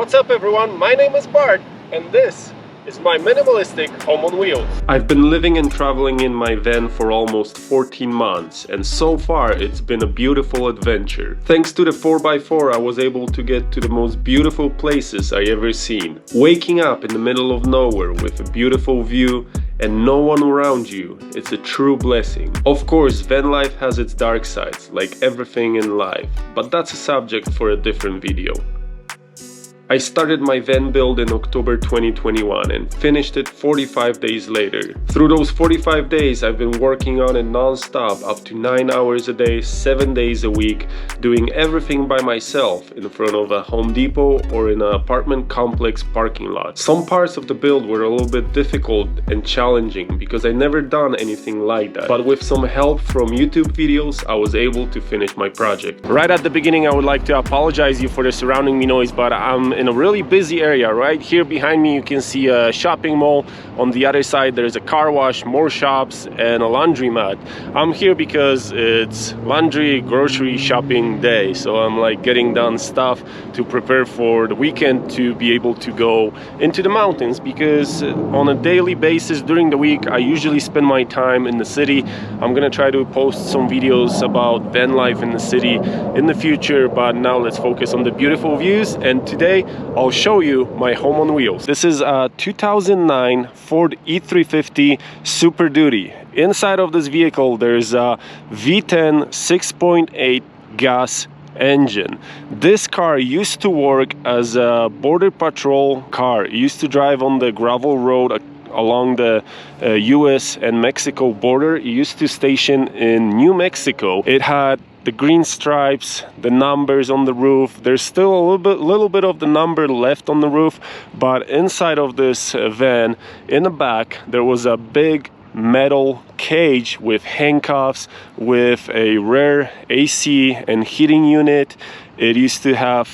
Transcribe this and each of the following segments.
What's up everyone, my name is Bart and this is my minimalistic home on wheels. I've been living and traveling in my van for almost 14 months and so far it's been a beautiful adventure. Thanks to the 4x4 I was able to get to the most beautiful places I ever seen. Waking up in the middle of nowhere with a beautiful view and no one around you, it's a true blessing. Of course, van life has its dark sides, like everything in life, but that's a subject for a different video. I started my van build in October 2021 and finished it 45 days later. Through those 45 days, I've been working on it non-stop, up to 9 hours a day, 7 days a week, doing everything by myself in front of a Home Depot or in an apartment complex parking lot. Some parts of the build were a little bit difficult and challenging because I never done anything like that. But with some help from YouTube videos, I was able to finish my project. Right at the beginning, I would like to apologize you for the surrounding me noise, but I'm in a really busy area. Right here behind me you can see a shopping mall. On the other side there's a car wash, more shops, and a laundromat. I'm here because it's laundry grocery shopping day, so I'm like getting done stuff to prepare for the weekend to be able to go into the mountains, because on a daily basis during the week I usually spend my time in the city. I'm gonna try to post some videos about van life in the city in the future, but now let's focus on the beautiful views, and today I'll show you my home on wheels. This is a 2009 Ford E350 Super Duty. Inside of this vehicle there's a V10 6.8 gas engine. This car used to work as a border patrol car. It used to drive on the gravel road along the US and Mexico border. It used to station in New Mexico. It had the green stripes, the numbers on the roof. There's still a little bit of the number left on the roof, but inside of this van, in the back, there was a big metal cage with handcuffs, with a rear AC and heating unit. It used to have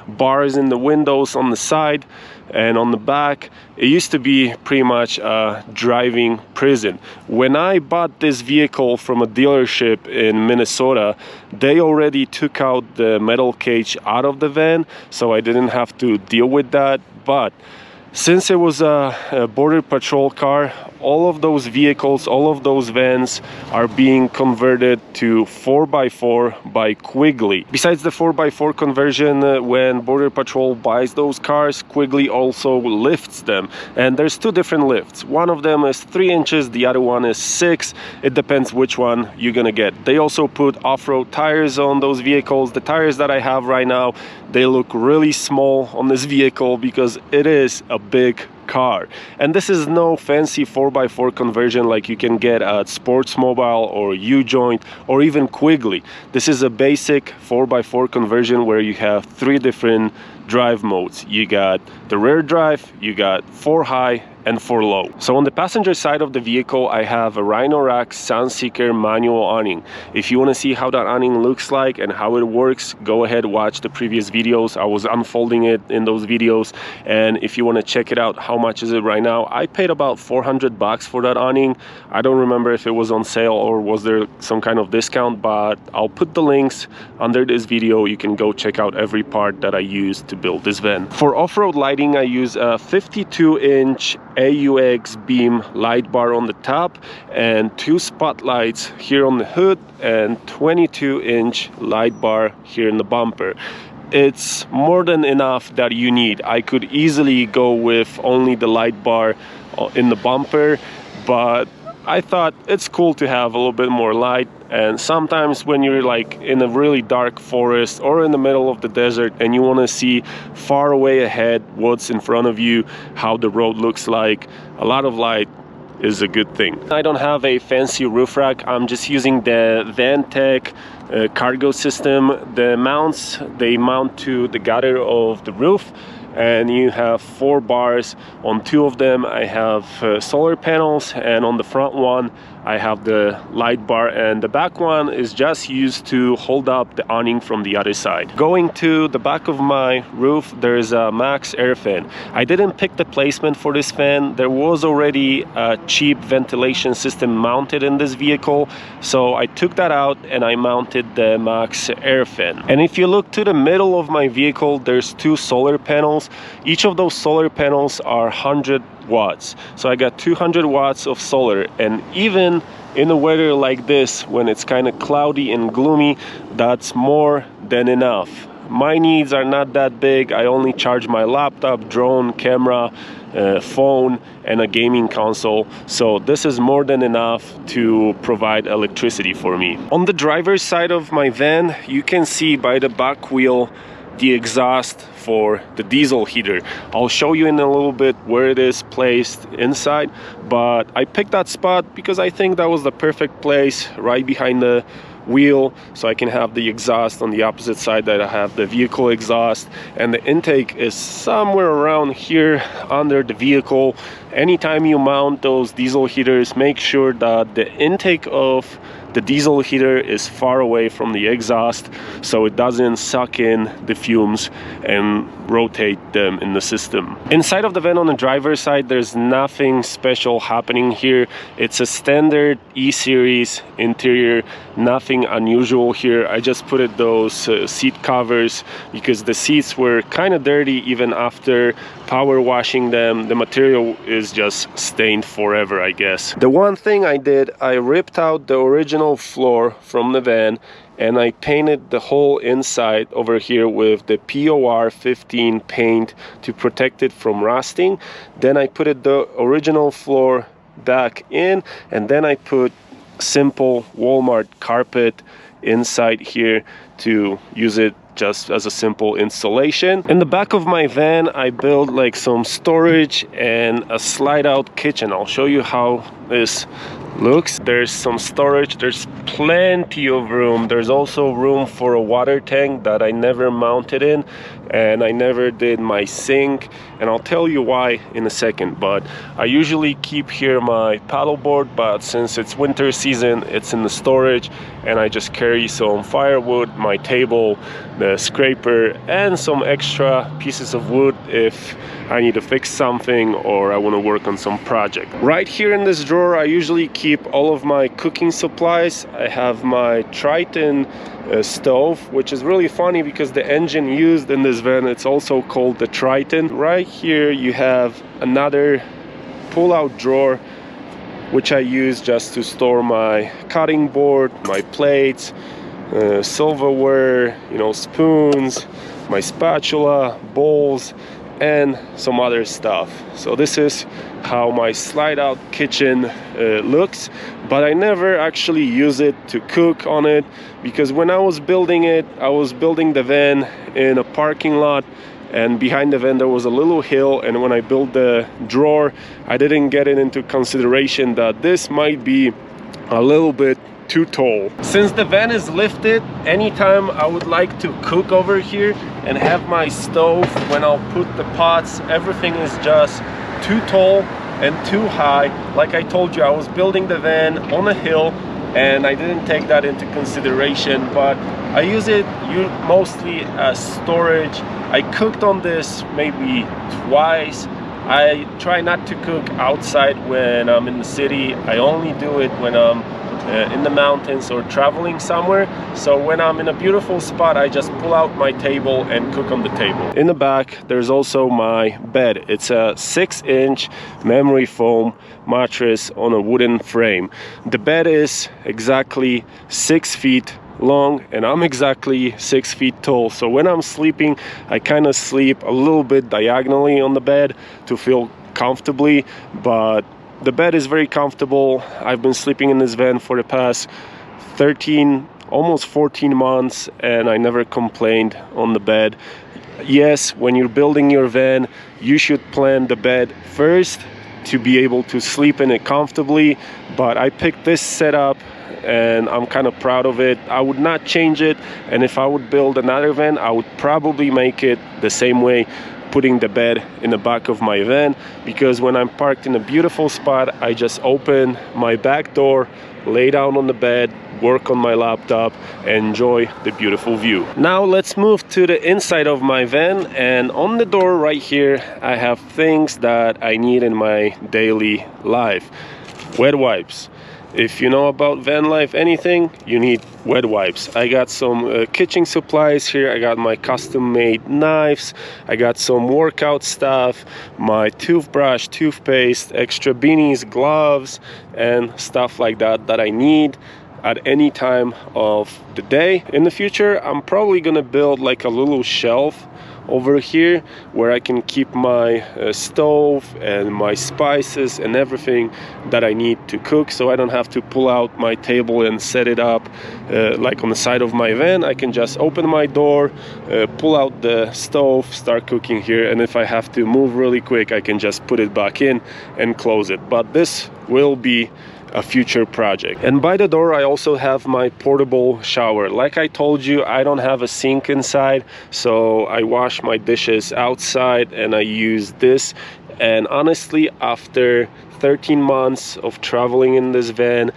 bars in the windows on the side and on the back. It used to be pretty much a driving prison. When I bought this vehicle from a dealership in Minnesota, they already took out the metal cage out of the van, so I didn't have to deal with that. But since it was a border patrol car, all of those vehicles, all of those vans are being converted to 4x4 by Quigley. Besides the 4x4 conversion, when border patrol buys those cars, Quigley also lifts them. And there's two different lifts. One of them is 3 inches, the other one is 6. It depends which one you're gonna get. They also put off-road tires on those vehicles. The tires that I have right now, they look really small on this vehicle because it is a big car. And this is no fancy 4x4 conversion like you can get at Sports Mobile or U-Joint or even Quigley. This is a basic 4x4 conversion where you have 3 different drive modes. You got the rear drive, you got 4 high and 4 low. So on the passenger side of the vehicle I have a Rhino-Rack Sunseeker manual awning. If you want to see how that awning looks like and how it works, go ahead, watch the previous videos. I was unfolding it in those videos, and if you want to check it out, how much is it right now? I paid about 400 bucks for that awning. I don't remember if it was on sale or was there some kind of discount, but I'll put the links under this video. You can go check out every part that I used to build this van. For off-road lighting I use a 52-inch AUX beam light bar on the top and 2 spotlights here on the hood and 22-inch light bar here in the bumper. It's more than enough that you need. I could easily go with only the light bar in the bumper, but I thought it's cool to have a little bit more light. And sometimes when you're like in a really dark forest or in the middle of the desert and you want to see far away ahead what's in front of you, how the road looks like, a lot of light is a good thing. I don't have a fancy roof rack. I'm just using the VanTech cargo system. The mounts, they mount to the gutter of the roof, and you have 4 bars. On 2 of them I have solar panels, and on the front one I have the light bar, and the back one is just used to hold up the awning from the other side. Going to the back of my roof, there's a max air fan. I didn't pick the placement for this fan. There was already a cheap ventilation system mounted in this vehicle, so I took that out and I mounted the max air fan. And if you look to the middle of my vehicle, there's 2 solar panels. Each of those solar panels are 100 watts, so I got 200 watts of solar. And even in a weather like this, when it's kind of cloudy and gloomy, that's more than enough. My needs are not that big. I only charge my laptop, drone, camera, phone, and a gaming console, so this is more than enough to provide electricity for me. On the driver's side of my van, you can see by the back wheel the exhaust for the diesel heater. I'll show you in a little bit where it is placed inside, but I picked that spot because I think that was the perfect place, right behind the wheel, so I can have the exhaust on the opposite side that I have the vehicle exhaust, and the intake is somewhere around here under the vehicle. Anytime you mount those diesel heaters, make sure that the intake of the diesel heater is far away from the exhaust so it doesn't suck in the fumes and rotate them in the system. Inside of the van on the driver's side, there's nothing special happening here. It's a standard E-Series interior, nothing unusual here. I just put it those seat covers because the seats were kind of dirty even after power washing them. The material is just stained forever, I guess. The one thing I did, I ripped out the original floor from the van and I painted the whole inside over here with the POR 15 paint to protect it from rusting. Then I put the original floor back in, and then I put simple Walmart carpet inside here to use it just as a simple installation. In the back of my van, I built like some storage and a slide out kitchen. I'll show you how this looks. There's some storage, there's plenty of room. There's also room for a water tank that I never mounted in, and I never did my sink, and I'll tell you why in a second. But I usually keep here my paddleboard, but since it's winter season, it's in the storage, and I just carry some firewood, my table, the scraper, and some extra pieces of wood if I need to fix something or I want to work on some project. Right here in this drawer, I usually keep all of my cooking supplies. I have my Triton stove, which is really funny because the engine used in this van, it's also called the Triton. Right here you have another pull-out drawer which I use just to store my cutting board, my plates, silverware, you know, spoons, my spatula, bowls, and some other stuff. So this is how my slide out kitchen looks, but I never actually use it to cook on it because when I was building it, I was building the van in a parking lot, and behind the van there was a little hill, and when I built the drawer, I didn't get it into consideration that this might be a little bit too tall. Since the van is lifted, anytime I would like to cook over here and have my stove, when I'll put the pots, everything is just too tall and too high. Like I told you, I was building the van on a hill and I didn't take that into consideration, but I use it mostly as storage. I cooked on this maybe twice. I try not to cook outside when I'm in the city. I only do it when I'm in the mountains or traveling somewhere. So when I'm in a beautiful spot, I just pull out my table and cook on the table. In the back, there's also my bed. It's a 6-inch memory foam mattress on a wooden frame. The bed is exactly 6 feet long and I'm exactly 6 feet tall, so when I'm sleeping I kind of sleep a little bit diagonally on the bed to feel comfortably, but the bed is very comfortable. I've been sleeping in this van for the past 13, almost 14 months, and I never complained on the bed. Yes, when you're building your van, you should plan the bed first to be able to sleep in it comfortably, but I picked this setup and I'm kind of proud of it. I would not change it, and if I would build another van, I would probably make it the same way. putting the bed in the back of my van, because when I'm parked in a beautiful spot, I just open my back door, lay down on the bed, work on my laptop, and enjoy the beautiful view. Now let's move to the inside of my van, and on the door right here I have things that I need in my daily life. Wet wipes. If you know about VanLife anything, you need wet wipes. I got some kitchen supplies here. I got my custom-made knives. I got some workout stuff, my toothbrush, toothpaste, extra beanies, gloves, and stuff like that that I need at any time of the day. In the future, I'm probably gonna build like a little shelf over here where I can keep my stove and my spices and everything that I need to cook, so I don't have to pull out my table and set it up like on the side of my van. I can just open my door, pull out the stove, start cooking here, and if I have to move really quick, I can just put it back in and close it. But this will be a future project. And by the door I also have my portable shower. Like I told you, I don't have a sink inside, so I wash my dishes outside and I use this. And honestly, after 13 months of traveling in this van,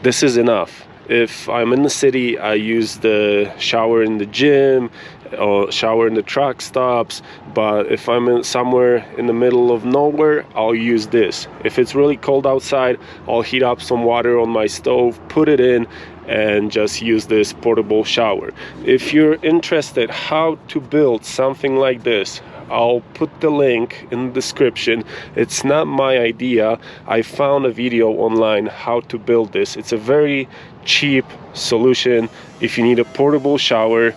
this is enough. If I'm in the city, I use the shower in the gym or shower in the truck stops, but if I'm somewhere in the middle of nowhere, I'll use this. If it's really cold outside, I'll heat up some water on my stove, put it in, and just use this portable shower. If you're interested how to build something like this, I'll put the link in the description. It's not my idea. I found a video online how to build this. It's a very cheap solution if you need a portable shower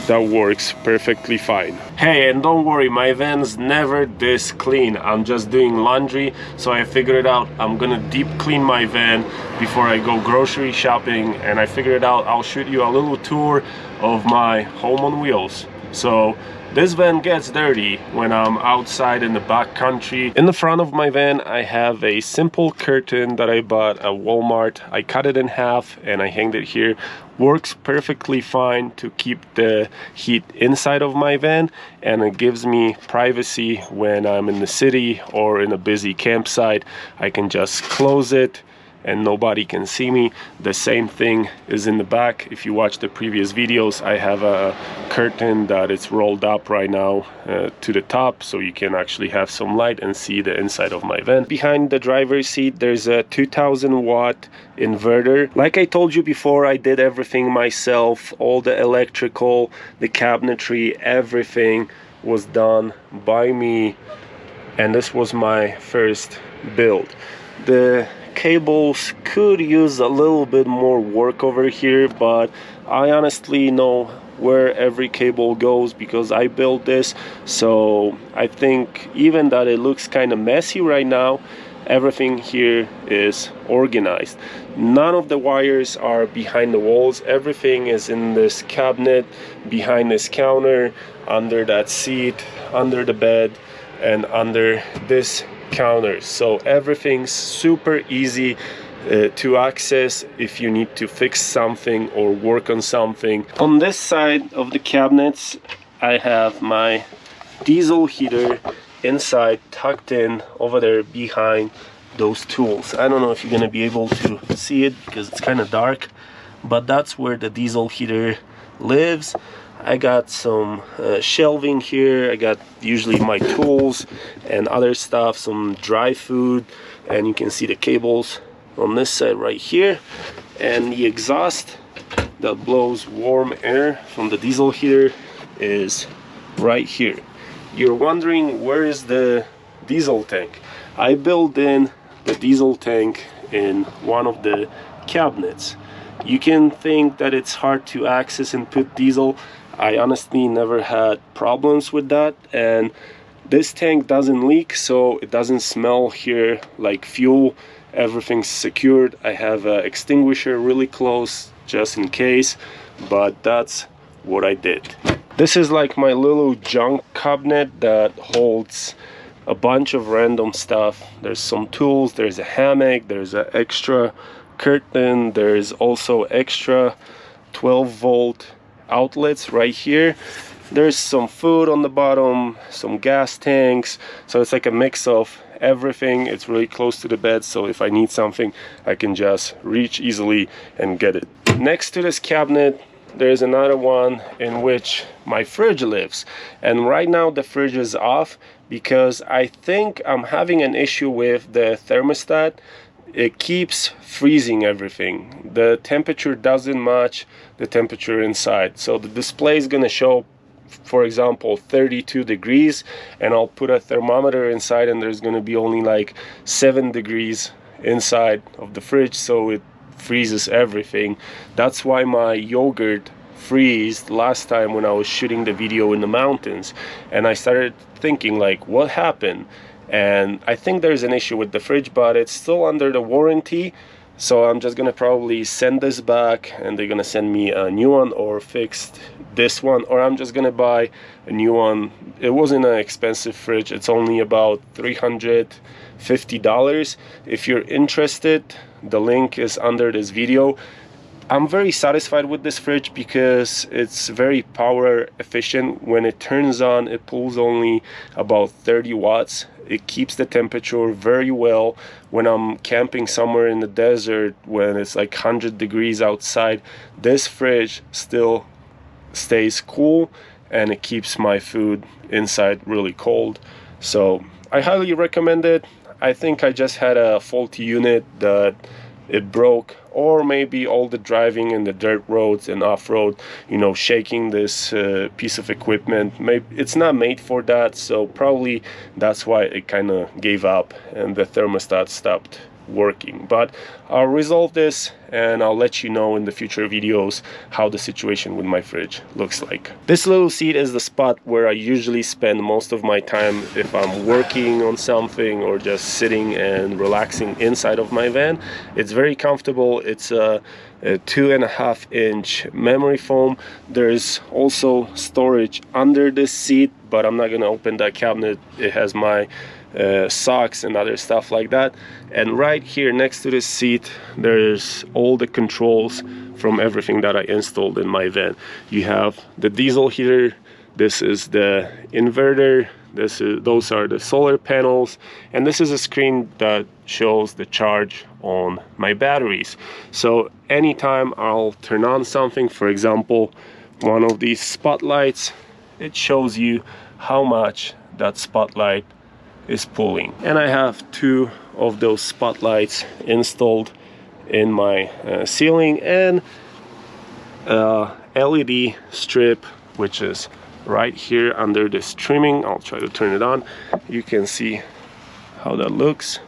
that works perfectly fine. Hey, and don't worry, my van's never this clean. I'm just doing laundry, so I figured out I'm gonna deep clean my van before I go grocery shopping, and I figured out I'll shoot you a little tour of my home on wheels. So this van gets dirty when I'm outside in the back country. In the front of my van, I have a simple curtain that I bought at Walmart. I cut it in half and I hanged it here. Works perfectly fine to keep the heat inside of my van, and it gives me privacy when I'm in the city or in a busy campsite. I can just close it and nobody can see me. The same thing is in the back. If you watch the previous videos, I have a curtain that it's rolled up right now to the top, so you can actually have some light and see the inside of my van. Behind the driver's seat, there's a 2000 watt inverter. Like I told you before, I did everything myself. All the electrical, the cabinetry, everything was done by me, and this was my first build. The cables could use a little bit more work over here, but I honestly know where every cable goes because I built this. So I think even that it looks kind of messy right now, everything here is organized. None of the wires are behind the walls. Everything is in this cabinet, behind this counter, under that seat, under the bed, and under this counter. So everything's super easy to access if you need to fix something or work on something. On this side of the cabinets, I have my diesel heater inside, tucked in over there behind those tools. I don't know if you're gonna be able to see it because it's kind of dark, but that's where the diesel heater lives. I got some shelving here. I got usually my tools and other stuff, some dry food, and you can see the cables on this side right here, and the exhaust that blows warm air from the diesel heater is right here. You're wondering, where is the diesel tank? I built in the diesel tank in one of the cabinets. You can think that it's hard to access and put diesel. I honestly never had problems with that, and this tank doesn't leak, so it doesn't smell here like fuel. Everything's secured. I have an extinguisher really close just in case, but that's what I did. This is like my little junk cabinet that holds a bunch of random stuff. There's some tools, there's a hammock, there's an extra curtain, there's also extra 12-volt outlets right here, There's some food on the bottom, some gas tanks, so it's like a mix of everything. It's really close to the bed, so if I need something I can just reach easily and get it. Next to this cabinet there's another one in which my fridge lives, and right now the fridge is off because I think I'm having an issue with the thermostat. It keeps freezing everything. The temperature doesn't match the temperature inside, so the display is going to show, for example, 32 degrees, and I'll put a thermometer inside and there's going to be only like 7 degrees inside of the fridge, so it freezes everything. That's why my yogurt freezed last time when I was shooting the video in the mountains, and I started thinking like, what happened? And I think there's an issue with the fridge, but it's still under the warranty, so I'm just gonna probably send this back and they're gonna send me a new one or fix this one, or I'm just gonna buy a new one. It wasn't an expensive fridge, it's only about $350. If you're interested, the link is under this video. I'm very satisfied with this fridge because it's very power efficient. When it turns on, it pulls only about 30 watts. It keeps the temperature very well. When I'm camping somewhere in the desert, when it's like 100 degrees outside, this fridge still stays cool and it keeps my food inside really cold. So I highly recommend it. I think I just had a faulty unit that it broke, or maybe all the driving in the dirt roads and off-road, you know, shaking this piece of equipment. Maybe it's not made for that, so probably that's why it kind of gave up and the thermostat stopped working. But I'll resolve this and I'll let you know in the future videos how the situation with my fridge looks like. This little seat is the spot where I usually spend most of my time if I'm working on something or just sitting and relaxing inside of my van. It's very comfortable. It's a 2.5-inch memory foam. There's also storage under this seat, but I'm not gonna open that cabinet. It has my socks and other stuff like that. And right here next to this seat there's all the controls from everything that I installed in my van. You have the diesel heater, this is the inverter, those are the solar panels, and this is a screen that shows the charge on my batteries. So anytime I'll turn on something, for example one of these spotlights, it shows you how much that spotlight is pulling. And I have 2 of those spotlights installed in my ceiling, and LED strip which is right here under this trimming. I'll try to turn it on. You can see how that looks.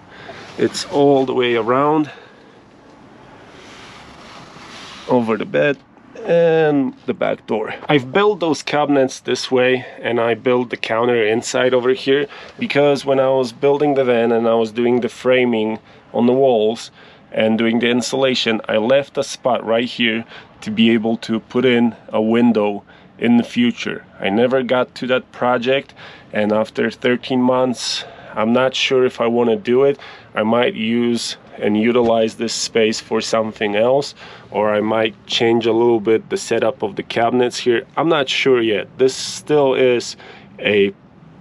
It's all the way around over the bed and the back door. I've built those cabinets this way, and I built the counter inside over here because when I was building the van and I was doing the framing on the walls and doing the insulation, I left a spot right here to be able to put in a window in the future. I never got to that project, and after 13 months I'm not sure if I want to do it. I might use and utilize this space for something else, or I might change a little bit the setup of the cabinets here. I'm not sure yet. This still is a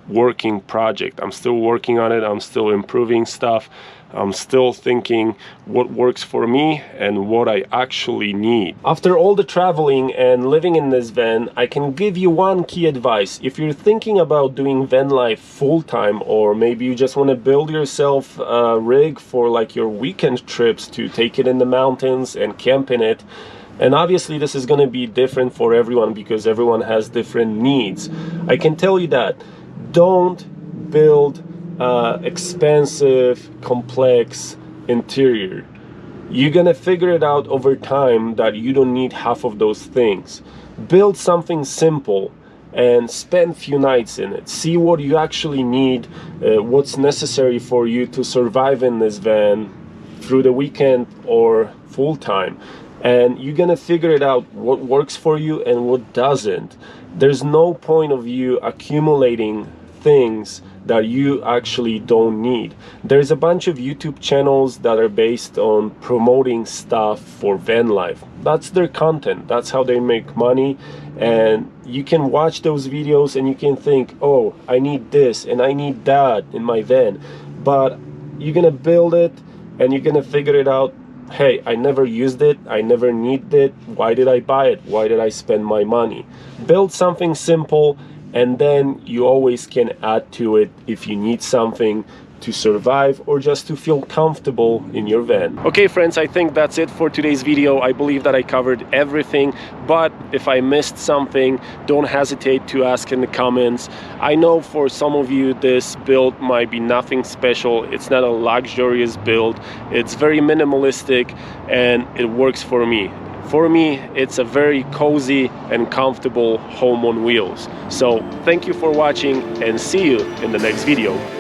working project. I'm still working on it. I'm still improving stuff. I'm still thinking what works for me and what I actually need. After all the traveling and living in this van, I can give you one key advice. If you're thinking about doing van life full-time, or maybe you just want to build yourself a rig for like your weekend trips to take it in the mountains and camp in it, and obviously this is going to be different for everyone because everyone has different needs, I can tell you that don't build expensive, complex interior. You're gonna figure it out over time that you don't need half of those things. Build something simple and spend few nights in it. See what you actually need, what's necessary for you to survive in this van through the weekend or full-time, and you're gonna figure it out what works for you and what doesn't. There's no point of you accumulating things that you actually don't need. There's a bunch of YouTube channels that are based on promoting stuff for van life. That's their content, that's how they make money, And you can watch those videos and you can think, oh, I need this and I need that in my van. But you're gonna build it and you're gonna figure it out. Hey, I never used it, I never needed it, why did I buy it? Why did I spend my money? Build something simple, and then you always can add to it if you need something to survive or just to feel comfortable in your van. Okay friends, I think that's it for today's video. I believe that I covered everything, but if I missed something, don't hesitate to ask in the comments. I know for some of you this build might be nothing special. It's not a luxurious build. It's very minimalistic and it works for me. For me, it's a very cozy and comfortable home on wheels. So thank you for watching and see you in the next video.